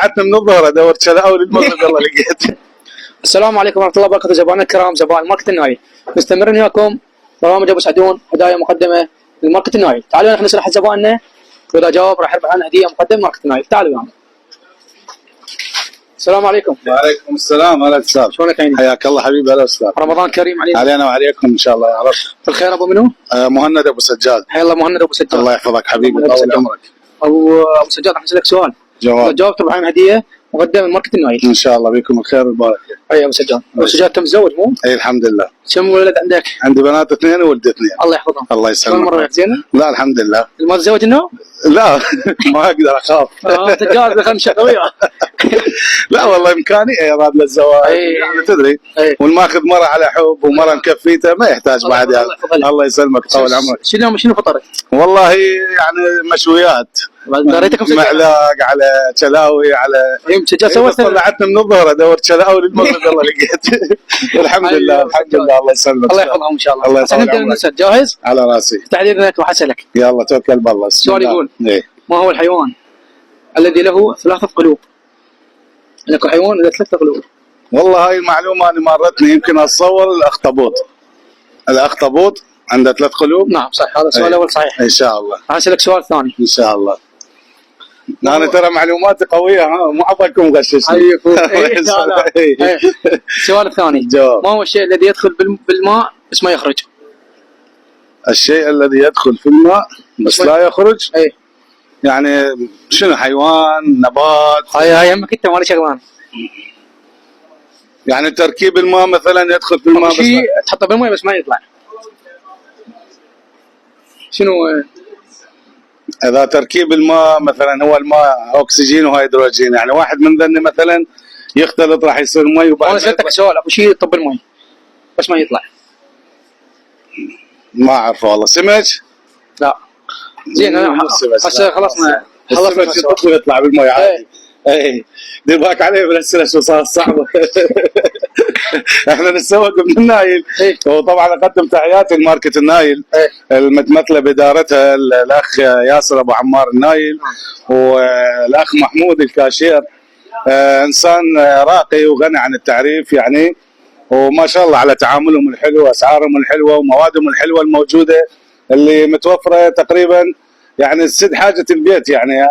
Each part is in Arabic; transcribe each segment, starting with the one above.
طلعتنا من الظهر ادور شلاوي للمغرب والله لقيت. السلام عليكم ورحمة الله وبركاته زبائن الكرام، زبائن الماركت النايل. مستمرين وياكم برنامج ابو سعدون، هدايا مقدمة للماركت النايل. تعالوا نحن نسرح زبائننا، واذا جاوب راح يربح عنه هدية مقدمة ماركت النايل. تعالوا ويانا. السلام عليكم. وعليكم السلام. هلا استاذ، شلونك عيني؟ حياك الله حبيبي. هلا استاذ، رمضان كريم علينا. علينا وعليكم ان شاء الله يا رب. بالخير ابو منو؟ مهند ابو سجاد. حيا الله مهند ابو سجاد. الله يحفظك حبيبي، الله طول عمرك. ابو سجاد، راح نسالك سؤال. جواب. اذا جاوبت تربح عنه هدية مقدمة من ماركت النايل. ان شاء الله بكم الخير والبركه. اي ابو سجاد. ابو سجاد انت متزوج مو؟ اي الحمد لله. كم ولد عندك؟ عندي بنات 2 وولد 2. الله يحفظهم. الله شلون يسلمك. مرة زينة؟ لا الحمد لله. ما تتزوج انه؟ لا ما اقدر اخاف. تتجاوز بخمسة قوية. لا والله امكانيه راد للزواج يعني تدري. والماخذ مره على حب ومره مكفيته ما يحتاج بعد يعني. الله يسلمك طول عمرك. شنو فطرت؟ والله يعني مشويات، معلاق على شلاوي على طلعتنا من الظهر ادور شلاوي للمغرب والله لقيت. الحمد لله الحمد لله. الله يسلمك. الله يحفظهم ان شاء الله. الله يسلمك. نبدا نسال. جاهز؟ على راسي. تحديدك وحسلك. يلا توكل بالله. السؤال يقول ما هو الحيوان الذي له 3 قلوب؟ لك حيوان له 3 قلوب. والله هاي المعلومه انا مرتني، يمكن اتصور الاخطبوط. الاخطبوط عنده 3 قلوب. نعم صح، هذا السؤال الاول صحيح ان شاء الله. راح اسالك سؤال ثاني ان شاء الله. انا ترى معلوماتي قويه، ها مو عبالكم غششني. السؤال الثاني، ما هو الشيء الذي يدخل بالماء بس ما يخرج؟ الشيء الذي يدخل في الماء بس لا يخرج؟ يعني شنو، حيوان، نبات؟ هاي يمك انت مالي شغلان. يعني تركيب الماء مثلا يدخل في الماء بس شيء تحطه بالماء بس ما يطلع. شنو؟ اذا تركيب الماء مثلا هو الماء اكسجين وهيدروجين، يعني واحد من ذني مثلا يختلط راح يصير مي. وبعد انا سالتك سؤال، اكو شيء يطب المي بس ما يطلع. ما اعرف والله. سمك؟ لا. زين انا هسه خلصنا. السمك يطلع بالمي عادي. اي دير بالك عليه بالاسئله شو صار صعبه. احنا نتسوق من النايل. وطبعا اقدم تحياتي لماركه النايل المتمثله بادارتها الاخ ياسر ابو عمار النايل والاخ محمود الكاشير. انسان راقي وغني عن التعريف يعني، وما شاء الله على تعاملهم الحلو، اسعارهم الحلوه وموادهم الحلوه الموجوده اللي متوفره تقريبا يعني تسد حاجه البيت. يعني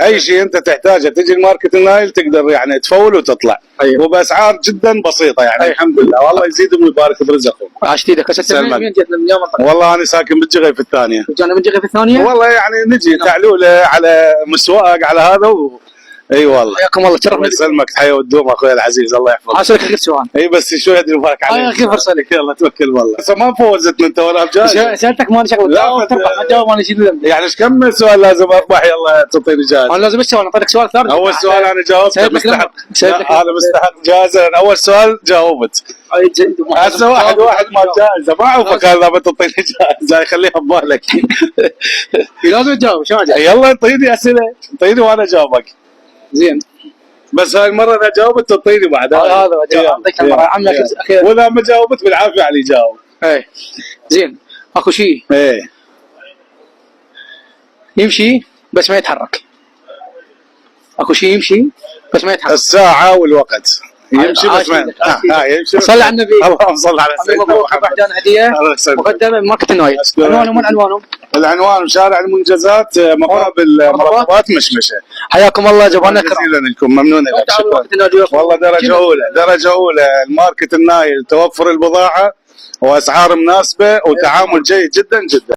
اي شيء انت تحتاجه تجي الماركت النايل تقدر يعني تفول وتطلع. وباسعار جدا بسيطه يعني. الحمد لله والله يزيدهم ويبارك برزقهم. عاشت ايدك. وين جيت من اليوم؟ والله انا ساكن بالجغيف الثانيه. جانا من الجغيف الثانيه؟ والله يعني نجي تعلوله على مسواق على هذا اي والله. حياكم الله، تشرفنا. الله يسلمك، تحيا وتدوم اخوي العزيز. الله يحفظك. اسالك اخر سؤال. اي بس شويه دير بالك عليه. كيف ارسلك؟ يلا توكل بالله. بس ما فوزتنا انت ولا بجاي. سالتك مالي شغله. لا تربح، ما تجاوب انا شيء ذنبي. يعني ايش كم سؤال لازم اربح؟ يلا تعطيني جائزه. انا لازم اسال، اعطيتك سؤال ثاني. اول سؤال انا جاوبته مستحق. انا مستحق جائزه. اول سؤال جاوبت. هسه واحد ما جائزه. ما اعرفك هذا بتعطيني جائزه، خليها ببالك. لازم تجاوب. شو يلا اعطيني اسئله، اعطيني وانا جاوبك. زين بس هاي المره اذا جاوبت تعطيني بعد. هذا اعطيك المره عمك اخير. واذا ما جاوبت بالعافيه علي جاوب. زين اكو شيء يمشي بس ما يتحرك. اكو شيء يمشي بس ما يتحرك. الساعه والوقت يمشي بس ما يمشي. صلى على النبي. اللهم صل على سيدنا محمد. هديه مقدمه من ماركت النايل. عنوانهم من عنوانهم؟ العنوان شارع المنجزات مقابل مربطات مشمشه. حياكم الله جبارنا الكرام. جزيلا لكم، ممنون لك. شكرا والله. درجه اولى الماركت النايل، توفر البضاعه واسعار مناسبه وتعامل جيد جدا جدا.